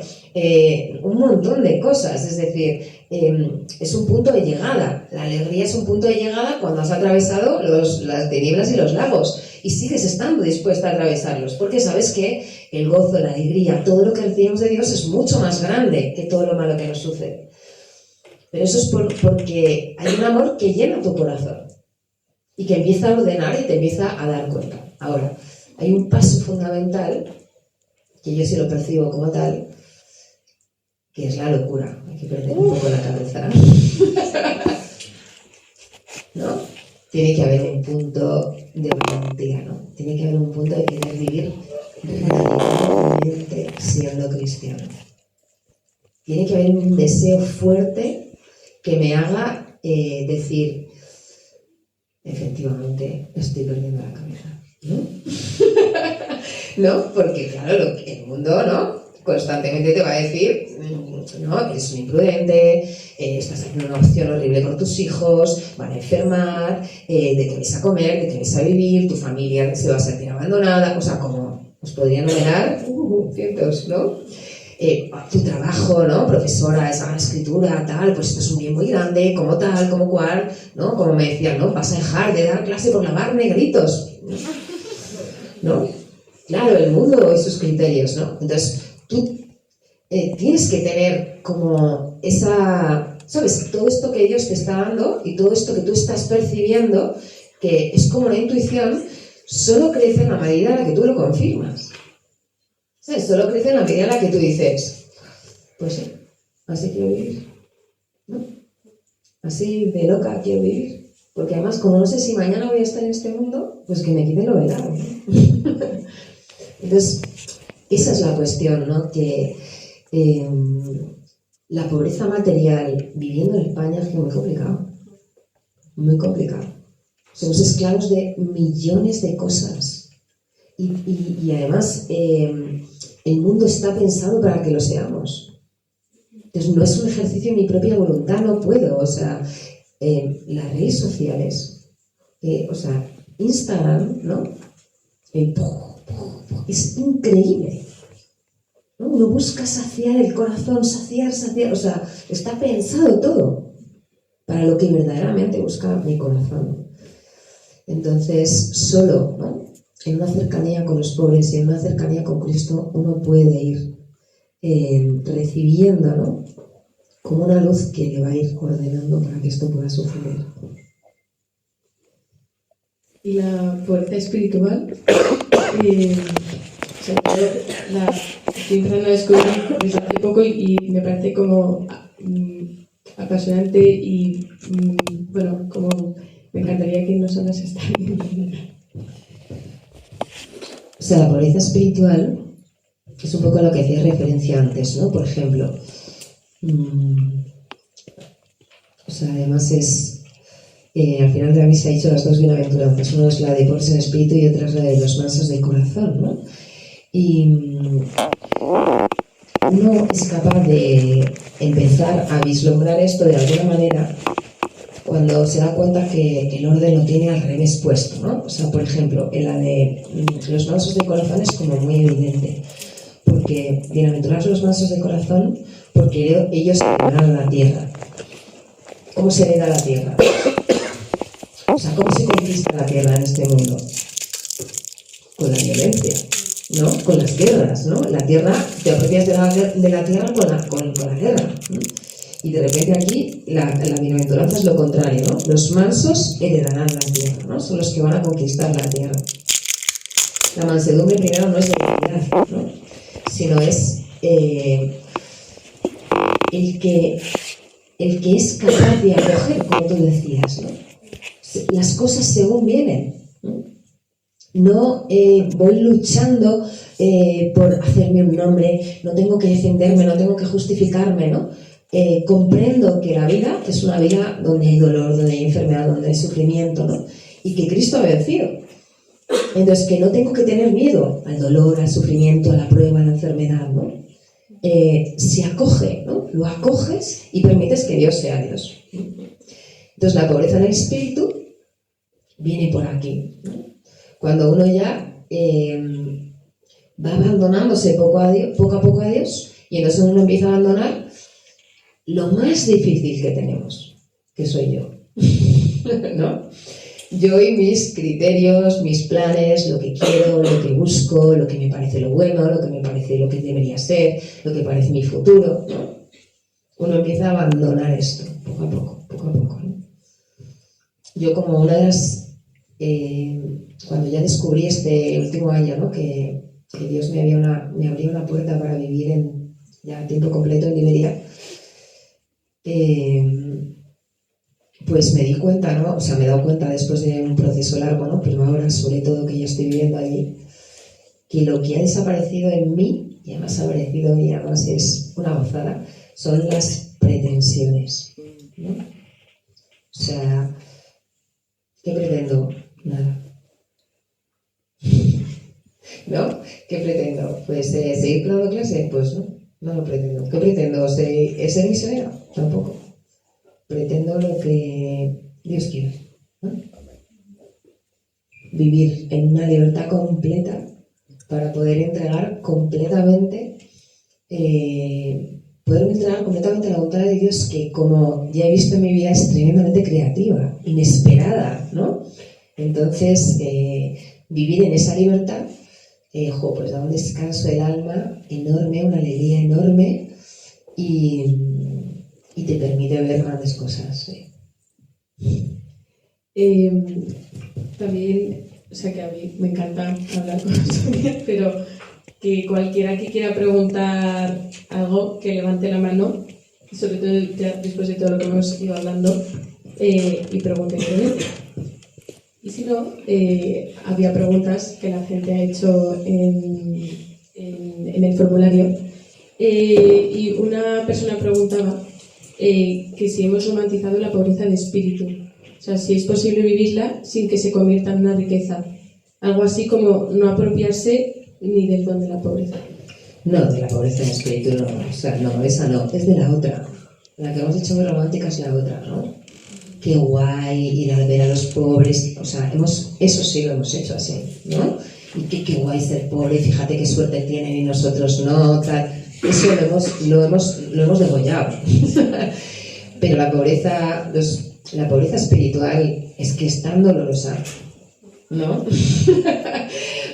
Speaker 4: un montón de cosas. Es decir, es un punto de llegada. La alegría es un punto de llegada cuando has atravesado las tinieblas y los lagos y sigues estando dispuesta a atravesarlos, porque sabes que el gozo, la alegría, todo lo que recibimos de Dios es mucho más grande que todo lo malo que nos sucede. Pero eso es porque hay un amor que llena tu corazón y que empieza a ordenar y te empieza a dar cuenta. Ahora, hay un paso fundamental que yo sí lo percibo como tal, que es la locura. Hay que perder un poco la cabeza, ¿no? Tiene que haber un punto de valentía, ¿no? Tiene que haber un punto de querer vivir radicalmente siendo cristiano. Tiene que haber un deseo fuerte que me haga decir, efectivamente, estoy perdiendo la cabeza, ¿no? ¿No? Porque, claro, el mundo, ¿no? constantemente te va a decir, no, eres un imprudente, estás haciendo una opción horrible por tus hijos, van a enfermar, de qué vais a comer, de qué vais a vivir, tu familia se va a sentir abandonada, o sea, como os podría enumerar cientos, ¿no? Tu trabajo, ¿no? Profesora, esa gran escritura, tal, pues esto es un bien muy grande, como tal, como cual, ¿no? Como me decían, ¿no? Vas a dejar de dar clase por lavar negritos, ¿no? Claro, el mundo y sus criterios, ¿no? Entonces, tú tienes que tener como esa, ¿sabes? Todo esto que Dios te está dando y todo esto que tú estás percibiendo, que es como una intuición, solo crece en la medida en la que tú lo confirmas. ¿Sabes? Solo crece en la medida en la que tú dices, pues sí, así quiero vivir, ¿no? Así de loca quiero vivir. Porque además, como no sé si mañana voy a estar en este mundo, pues que me quiten lo velado, ¿no? Entonces, esa es la cuestión, ¿no? Que la pobreza material viviendo en España es muy complicado. Muy complicado. Somos esclavos de millones de cosas. Y además, el mundo está pensado para que lo seamos. Entonces, no es un ejercicio de mi propia voluntad, no puedo. O sea, las redes sociales, o sea, Instagram, ¿no? Es increíble, ¿no? Uno busca saciar el corazón, saciar, o sea, está pensado todo para lo que verdaderamente busca mi corazón. Entonces, solo, ¿no? En una cercanía con los pobres y en una cercanía con Cristo, uno puede ir recibiendo, ¿no? Como una luz que le va a ir ordenando para que esto pueda suceder.
Speaker 3: Y la pobreza espiritual, o sea, yo la estoy empezando a descubrir desde hace poco y me parece como apasionante y bueno, como me encantaría que nos hablas esta.
Speaker 4: O sea, la pobreza espiritual es un poco a lo que hacía referencia antes, ¿no? Por ejemplo, o sea, además es al final de la misa ha dicho las dos bienaventuranzas, una es la de pobres en espíritu y otra es la de los mansos de corazón, ¿no? Y uno es capaz de empezar a vislumbrar esto de alguna manera cuando se da cuenta que el orden lo tiene al revés puesto, ¿no? O sea, por ejemplo, en la de los mansos de corazón es como muy evidente, porque bienaventurados los mansos de corazón, porque ellos heredarán la tierra. ¿Cómo se hereda la tierra? O sea, ¿cómo se conquista la tierra en este mundo? Con la violencia, ¿no? Con las guerras, ¿no? La tierra, te apropias de la tierra con la guerra, ¿no? Y de repente aquí la bienaventuranza es lo contrario, ¿no? Los mansos heredarán la tierra, ¿no? Son los que van a conquistar la tierra. La mansedumbre primero no es debilidad, ¿no? Sino es el que es capaz de acoger, como tú decías, ¿no? Las cosas según vienen, ¿no? No voy luchando por hacerme un nombre, no tengo que defenderme, no tengo que justificarme, ¿no? Comprendo que la vida es una vida donde hay dolor, donde hay enfermedad, donde hay sufrimiento, ¿no? Y que Cristo ha vencido. Entonces, que no tengo que tener miedo al dolor, al sufrimiento, a la prueba, a la enfermedad, ¿no? Se acoge, ¿no? Lo acoges y permites que Dios sea Dios. Entonces, la pobreza en el espíritu viene por aquí, ¿no? Cuando uno ya va abandonándose poco a poco a Dios, y entonces uno empieza a abandonar lo más difícil que tenemos, que soy yo, ¿no? Yo y mis criterios, mis planes, lo que quiero, lo que busco, lo que me parece lo bueno, lo que me parece lo que debería ser, lo que parece mi futuro, ¿no? Uno empieza a abandonar esto, poco a poco, ¿no? Yo como una de las... cuando ya descubrí este último año, ¿no? que Dios me abrió una puerta para vivir ya a tiempo completo en Liberia, pues me di cuenta, ¿no? O sea, me he dado cuenta después de un proceso largo, ¿no? Pero ahora, sobre todo, que ya estoy viviendo allí, que lo que ha desaparecido en mí, y además ha aparecido y además es una gozada, son las pretensiones, ¿no? O sea, ¿qué pretendo? Nada. ¿No? ¿Qué pretendo? Pues seguir dando clase, pues no lo pretendo. ¿Qué pretendo? ¿Ser misionera? Tampoco. Pretendo lo que Dios quiere, ¿no? Vivir en una libertad completa para poder entregar completamente, a la voluntad de Dios, que, como ya he visto en mi vida, es tremendamente creativa, inesperada, ¿no? Entonces, vivir en esa libertad, pues da un descanso del alma enorme, una alegría enorme, y te permite ver grandes cosas.
Speaker 3: También, o sea, que a mí me encanta hablar con Sonia, pero que cualquiera que quiera preguntar algo, que levante la mano, sobre todo ya después de todo lo que hemos ido hablando, y pregunte libremente. Y si no, había preguntas que la gente ha hecho en el formulario, y una persona preguntaba que si hemos romantizado la pobreza de espíritu, o sea, si es posible vivirla sin que se convierta en una riqueza, algo así como no apropiarse ni del don de la pobreza.
Speaker 4: No, de la pobreza de espíritu no, o sea, no, esa no, es de la otra. La que hemos hecho muy romántica es la otra, ¿no? Qué guay ir a ver a los pobres, o sea, eso sí lo hemos hecho así, ¿no? Y qué guay ser pobre, fíjate qué suerte tienen y nosotros no, tal. Eso lo hemos degollado. Pero la pobreza espiritual es que es tan dolorosa, ¿no?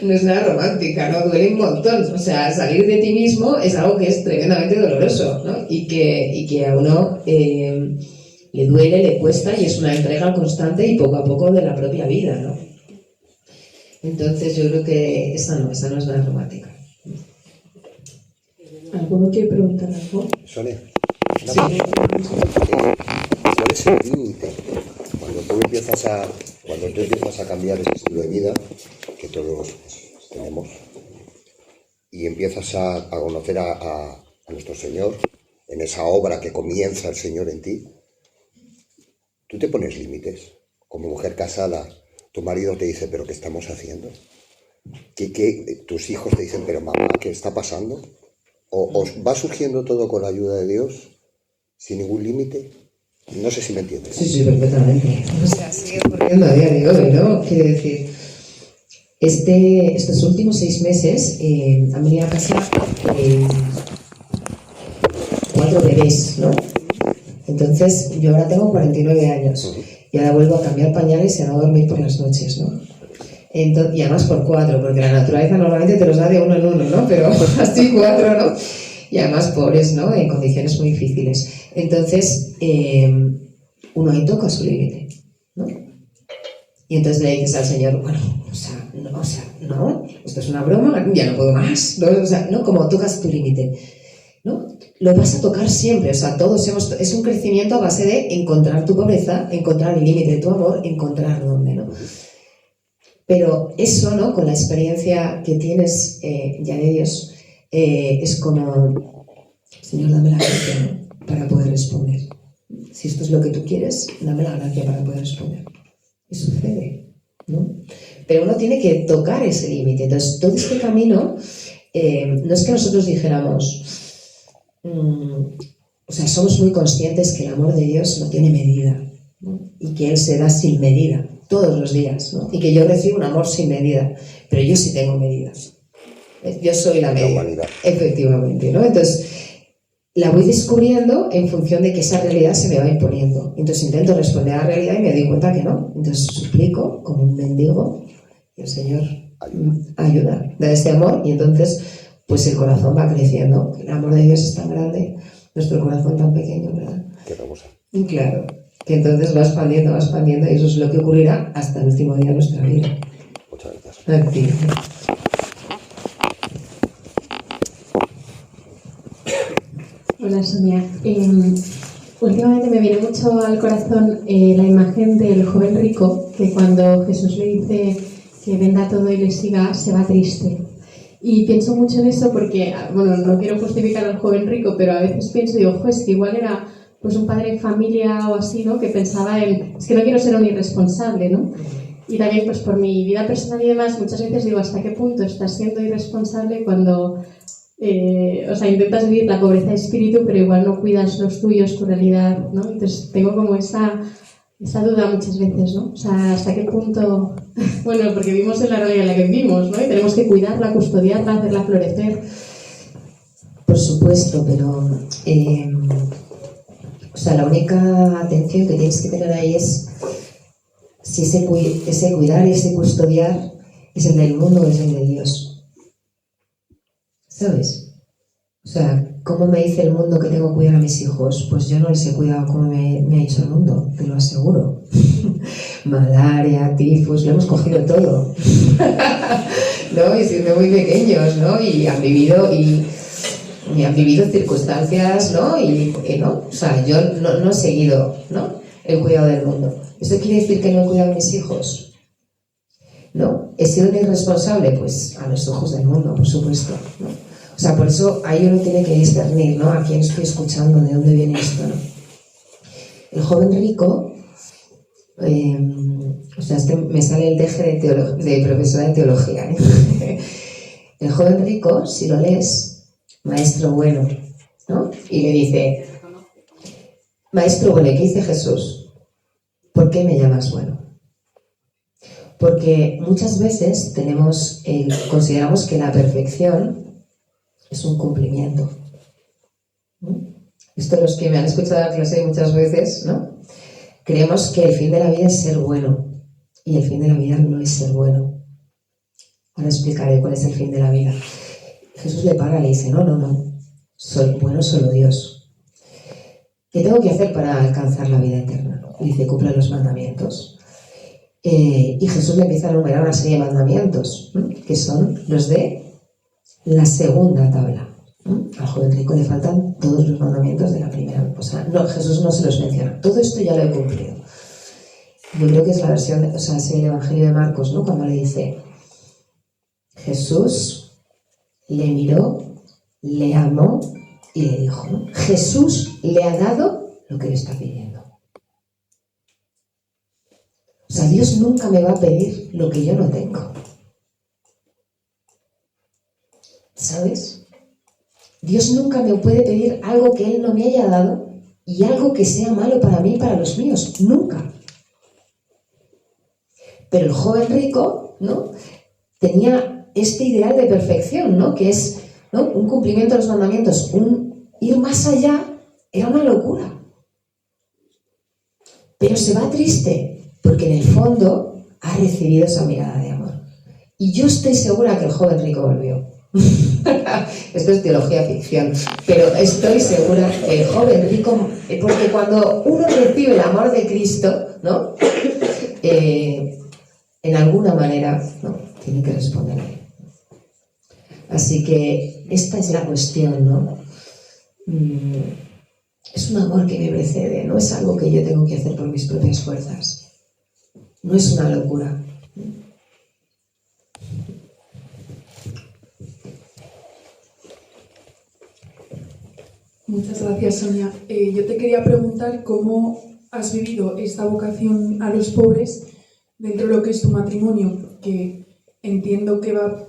Speaker 4: No es nada romántica, ¿no? Duele un montón. O sea, salir de ti mismo es algo que es tremendamente doloroso, ¿no? Y que a uno le duele, le cuesta, y es una entrega constante y poco a poco de la propia vida, ¿no? Entonces yo creo que esa no es nada romántica.
Speaker 3: ¿Alguno quiere preguntar algo?
Speaker 1: Sonia,
Speaker 3: Sí.
Speaker 1: ¿cuál es el límite? Cuando tú empiezas a cambiar ese estilo de vida que todos tenemos, y empiezas a conocer a nuestro Señor en esa obra que comienza el Señor en ti, tú te pones límites. Como mujer casada, tu marido te dice, ¿pero qué estamos haciendo? ¿Qué? Tus hijos te dicen, pero mamá, ¿qué está pasando? ¿O va surgiendo todo con la ayuda de Dios, sin ningún límite? No sé si me entiendes.
Speaker 4: Sí, perfectamente. O sea, sigue ocurriendo a día de hoy, ¿no? Quiero decir, estos últimos 6 meses han venido a casa 4 bebés, ¿no? Entonces, yo ahora tengo 49 años y ahora vuelvo a cambiar pañales y a no dormir por las noches, ¿no? Entonces, y además por 4, porque la naturaleza normalmente te los da de uno en uno, ¿no? Pero así 4, ¿no? Y además pobres, ¿no? En condiciones muy difíciles. Entonces, uno ahí toca su límite, ¿no? Y entonces le dices al Señor, bueno, no, esto es una broma, ya no puedo más, ¿no? O sea, ¿no? Como tocas tu límite, ¿no? Lo vas a tocar siempre, o sea, es un crecimiento a base de encontrar tu pobreza, encontrar el límite de tu amor, encontrar dónde, ¿no? Pero eso, ¿no? Con la experiencia que tienes ya de Dios, es como, Señor, dame la gracia, ¿no? Para poder responder. Si esto es lo que tú quieres, dame la gracia para poder responder. Y sucede, ¿no? Pero uno tiene que tocar ese límite. Entonces, todo este camino, no es que nosotros dijéramos, o sea, somos muy conscientes que el amor de Dios no tiene medida, ¿no? Y que Él se da sin medida, todos los días, ¿no? Y que yo recibo un amor sin medida, pero yo sí tengo medidas. Yo soy la medida, efectivamente, ¿no? Entonces, la voy descubriendo en función de que esa realidad se me va imponiendo. Entonces intento responder a la realidad y me doy cuenta que no. Entonces suplico como un mendigo y el Señor ayuda, da este amor, y entonces pues el corazón va creciendo. El amor de Dios es tan grande, nuestro corazón tan pequeño, ¿verdad?
Speaker 1: Qué famosa.
Speaker 4: Y claro, que entonces va expandiendo, y eso es lo que ocurrirá hasta el último día de nuestra vida.
Speaker 1: Muchas gracias.
Speaker 4: A ti.
Speaker 5: Hola Sonia, últimamente me viene mucho al corazón la imagen del joven rico que cuando Jesús le dice que venda todo y le siga, se va triste. Y pienso mucho en eso porque, bueno, no quiero justificar al joven rico, pero a veces pienso, digo, pues que igual era pues un padre de familia o así, ¿no? Que pensaba en, es que no quiero ser un irresponsable, ¿no? Y también pues por mi vida personal y demás, muchas veces digo hasta qué punto estás siendo irresponsable cuando intentas vivir la pobreza de espíritu, pero igual no cuidas los tuyos, tu realidad, ¿no? Entonces tengo como esa duda muchas veces, ¿no? O sea, hasta qué punto, bueno, porque vivimos en la realidad en la que vivimos, ¿no? Y tenemos que cuidarla, custodiarla, hacerla florecer.
Speaker 4: Por supuesto, pero la única atención que tienes que tener ahí es si ese cuidar y ese custodiar es el del mundo o es el de Dios. ¿Sabes? O sea, ¿cómo me dice el mundo que tengo que cuidar a mis hijos? Pues yo no les he cuidado como me ha dicho el mundo, te lo aseguro. Malaria, tifus, lo hemos cogido todo. ¿No? Y siendo muy pequeños, ¿no? Y han vivido circunstancias, ¿no? ¿no? O sea, yo no he seguido, ¿no? El cuidado del mundo. ¿Esto quiere decir que no he cuidado a mis hijos? ¿No? ¿He sido un irresponsable? Pues a los ojos del mundo, por supuesto, ¿no? O sea, por eso ahí uno tiene que discernir, ¿no? A quién estoy escuchando, de dónde viene esto, ¿no? El joven rico, me sale el deje de profesora de teología, ¿eh? El joven rico, si lo lees, maestro bueno, ¿no? Y le dice, maestro bueno, ¿y qué dice Jesús? ¿Por qué me llamas bueno? Porque muchas veces consideramos que la perfección es un cumplimiento. Esto los que me han escuchado la clase muchas veces, ¿no? Creemos que el fin de la vida es ser bueno y el fin de la vida no es ser bueno. Ahora explicaré cuál es el fin de la vida. Jesús le para y le dice, no, soy bueno solo Dios. ¿Qué tengo que hacer para alcanzar la vida eterna? Y dice, cumple los mandamientos. Y Jesús le empieza a enumerar una serie de mandamientos, que son los de la segunda tabla. Al joven rico le faltan todos los mandamientos de la primera. O sea, no, Jesús no se los menciona. Todo esto ya lo he cumplido. Yo creo que es la versión, es el Evangelio de Marcos, ¿no? Cuando le dice, Jesús le miró, le amó y le dijo, ¿no? Jesús le ha dado lo que le está pidiendo. O sea, Dios nunca me va a pedir lo que yo no tengo. ¿Sabes? Dios nunca me puede pedir algo que Él no me haya dado y algo que sea malo para mí y para los míos. Nunca. Pero el joven rico, ¿no? Tenía este ideal de perfección, ¿no? Que es, ¿no? Un cumplimiento de los mandamientos, un ir más allá, era una locura. Pero se va triste, porque en el fondo ha recibido esa mirada de amor. Y yo estoy segura que el joven rico volvió. Esto es teología ficción, pero estoy segura que el joven rico, porque cuando uno recibe el amor de Cristo, ¿no? En alguna manera, ¿no? Tiene que responder a él. Así que esta es la cuestión, ¿no? Es un amor que me precede, no es algo que yo tengo que hacer por mis propias fuerzas. No es una locura.
Speaker 6: Muchas gracias, Sonia. Yo te quería preguntar cómo has vivido esta vocación a los pobres dentro de lo que es tu matrimonio, que entiendo que va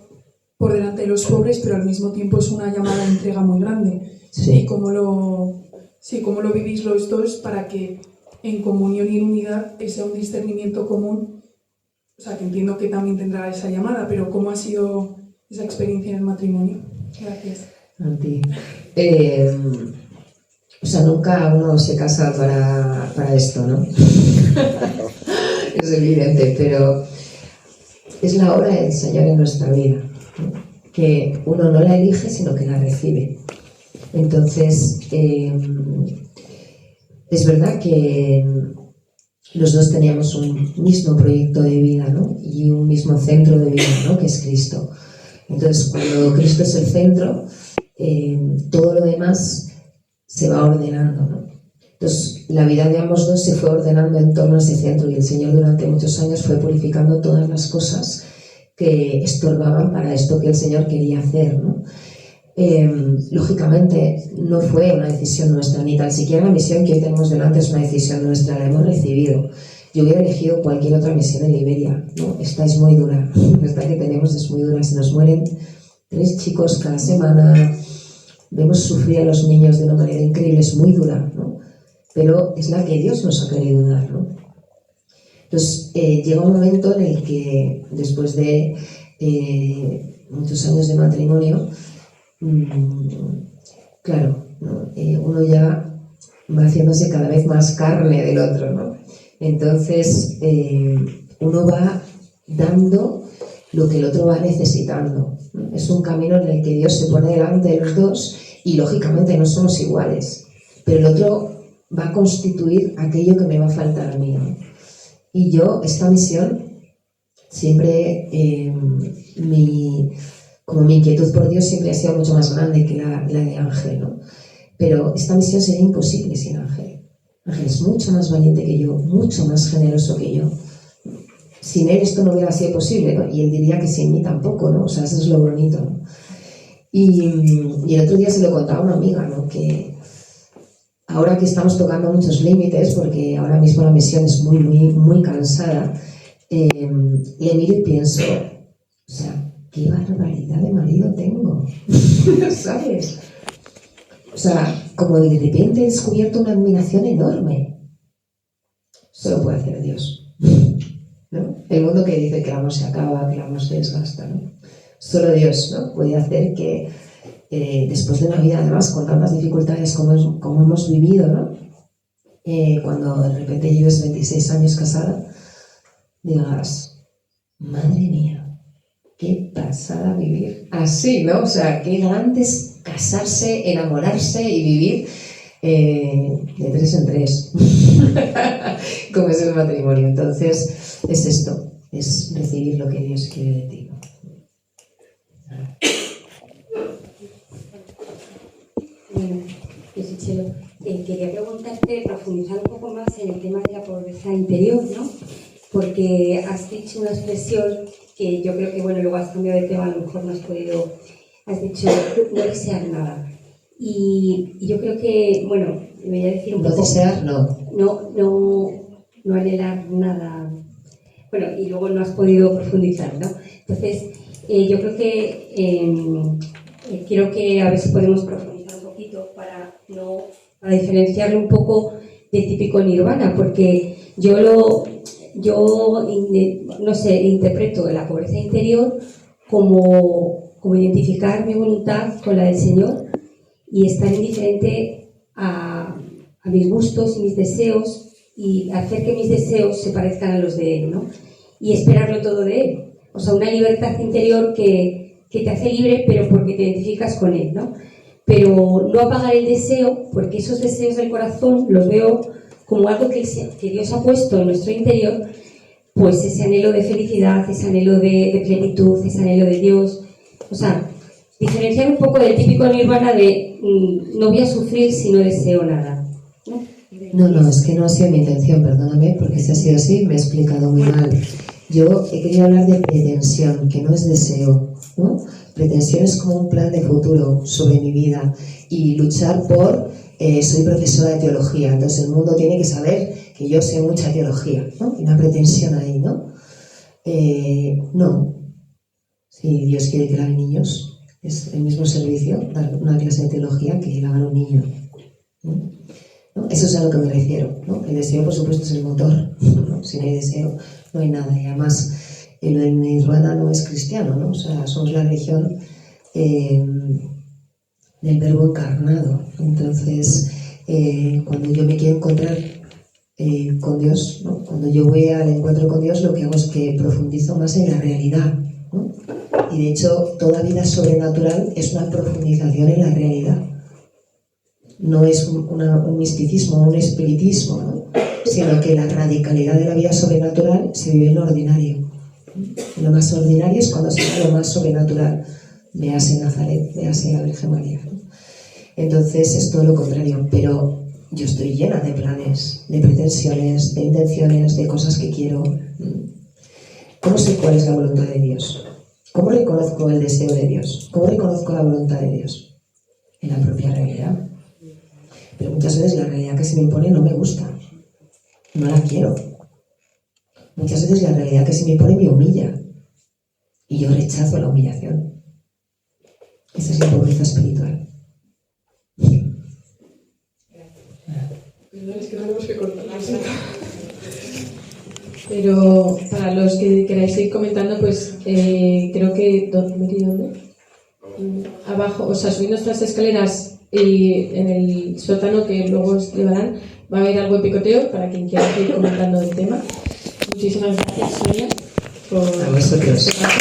Speaker 6: por delante de los pobres, pero al mismo tiempo es una llamada de entrega muy grande.
Speaker 4: Sí.
Speaker 6: Y cómo lo vivís los dos para que en comunión y en unidad sea un discernimiento común. O sea, que entiendo que también tendrá esa llamada, pero ¿cómo ha sido esa experiencia en el matrimonio? Gracias.
Speaker 4: A ti. Nunca uno se casa para esto, ¿no? Es evidente, pero es la obra del Señor en nuestra vida, ¿no? Que uno no la elige, sino que la recibe. Entonces, es verdad que los dos teníamos un mismo proyecto de vida, ¿no? Y un mismo centro de vida, ¿no? Que es Cristo. Entonces, cuando Cristo es el centro, todo lo demás se va ordenando, ¿no? Entonces, la vida de ambos dos se fue ordenando en torno a ese centro y el Señor durante muchos años fue purificando todas las cosas que estorbaban para esto que el Señor quería hacer, ¿no? Lógicamente no fue una decisión nuestra, ni tan siquiera la misión que hoy tenemos delante es una decisión nuestra, la hemos recibido. yo hubiera elegido cualquier otra misión en Liberia, ¿no? Esta es muy dura, esta que tenemos es muy dura, se nos mueren 3 chicos cada semana, vemos sufrir a los niños de una manera increíble, es muy dura, ¿no? Pero es la que Dios nos ha querido dar, ¿no? Entonces, llega un momento en el que, después de muchos años de matrimonio, claro, ¿no? Uno ya va haciéndose cada vez más carne del otro, ¿no? Entonces, uno va dando lo que el otro va necesitando, ¿no? Es un camino en el que Dios se pone delante de los dos y, lógicamente, no somos iguales, pero el otro va a constituir aquello que me va a faltar a mí, ¿no? Y yo, esta misión, siempre, como mi inquietud por Dios siempre ha sido mucho más grande que la de Ángel, ¿no? Pero esta misión sería imposible sin Ángel. Ángel es mucho más valiente que yo, mucho más generoso que yo. Sin él esto no hubiera sido posible, ¿no? Y él diría que sin mí tampoco, ¿no? O sea, eso es lo bonito, ¿no? Y el otro día se lo contaba a una amiga, ¿no? Que ahora que estamos tocando muchos límites, porque ahora mismo la misión es muy, muy, muy cansada, le miro y pienso, o sea, qué barbaridad de marido tengo, ¿sabes? O sea, como de repente he descubierto una admiración enorme. Solo puede hacer Dios, ¿no? El mundo que dice que el amor se acaba, que el amor se desgasta, ¿no? Solo Dios, ¿no? Puede hacer que después de una vida, además, con tantas dificultades como hemos vivido, ¿no? Cuando de repente lleves 26 años casada, digas, madre mía, qué pasada vivir así, ¿no? O sea, qué grande es casarse, enamorarse y vivir de 3 en 3, como es el matrimonio. Entonces, es esto, es recibir lo que Dios quiere de ti, ¿no?
Speaker 7: Yo soy Chelo. Quería preguntarte, profundizar un poco más en el tema de la pobreza interior, ¿no? Porque has dicho una expresión que yo creo que, bueno, luego has cambiado de tema, a lo mejor no has podido, has dicho no desear nada. Y yo creo que, bueno, me voy a decir un poco...
Speaker 4: No desear, no.
Speaker 7: No anhelar nada. Bueno, y luego no has podido profundizar, ¿no? Entonces, yo creo que quiero que a ver si podemos profundizar un poquito para diferenciarlo un poco del típico nirvana, porque yo no sé, interpreto la pobreza interior como identificar mi voluntad con la del Señor y estar indiferente a mis gustos y mis deseos y hacer que mis deseos se parezcan a los de Él, ¿no? Y esperarlo todo de Él. O sea, una libertad interior que te hace libre, pero porque te identificas con Él, ¿no? Pero no apagar el deseo, porque esos deseos del corazón los veo como algo que Dios ha puesto en nuestro interior, pues ese anhelo de felicidad, ese anhelo de plenitud, ese anhelo de Dios. O sea, diferenciar un poco del típico nirvana de no voy a sufrir si no deseo nada, ¿no?
Speaker 4: No, es que no ha sido mi intención, perdóname, porque si ha sido así me he explicado muy mal. Yo he querido hablar de pretensión, que no es deseo, ¿no? Pretensión es como un plan de futuro sobre mi vida y luchar por... soy profesora de teología, entonces el mundo tiene que saber que yo sé mucha teología, ¿no? Y una pretensión ahí, ¿no? No. Si Dios quiere que hagan niños, es el mismo servicio dar una clase de teología que el hagan un niño, ¿no? Eso es a lo que me refiero, ¿no? El deseo, por supuesto, es el motor, ¿no? Si no hay deseo, no hay nada. Y además, el nirvana no es cristiano, ¿no? O sea, somos la religión del verbo encarnado. Entonces, cuando yo me quiero encontrar con Dios, ¿no? Cuando yo voy al encuentro con Dios, lo que hago es que profundizo más en la realidad, ¿no? Y de hecho, toda vida sobrenatural es una profundización en la realidad. No es un misticismo, un espiritismo, ¿no? Sino que la radicalidad de la vida sobrenatural se vive en lo ordinario. Lo más ordinario es cuando se ve lo más sobrenatural. Véase Nazaret, véase la Virgen María, ¿no? Entonces es todo lo contrario, pero yo estoy llena de planes, de pretensiones, de intenciones, de cosas que quiero. ¿Cómo sé cuál es la voluntad de Dios? ¿Cómo reconozco el deseo de Dios? ¿Cómo reconozco la voluntad de Dios? En la propia realidad. Pero muchas veces la realidad que se me impone no me gusta, no la quiero. Muchas veces la realidad que se me impone me humilla y yo rechazo la humillación. Esa es la pobreza espiritual.
Speaker 3: Perdón, es que tenemos que cortar. Pero para los que queráis ir comentando, pues creo que ¿dónde? Abajo, o sea, subiendo estas escaleras y en el sótano que luego os llevarán, va a haber algo de picoteo para quien quiera ir comentando el tema. Muchísimas gracias, Sonia, por
Speaker 4: A vosotros.
Speaker 3: este trabajo.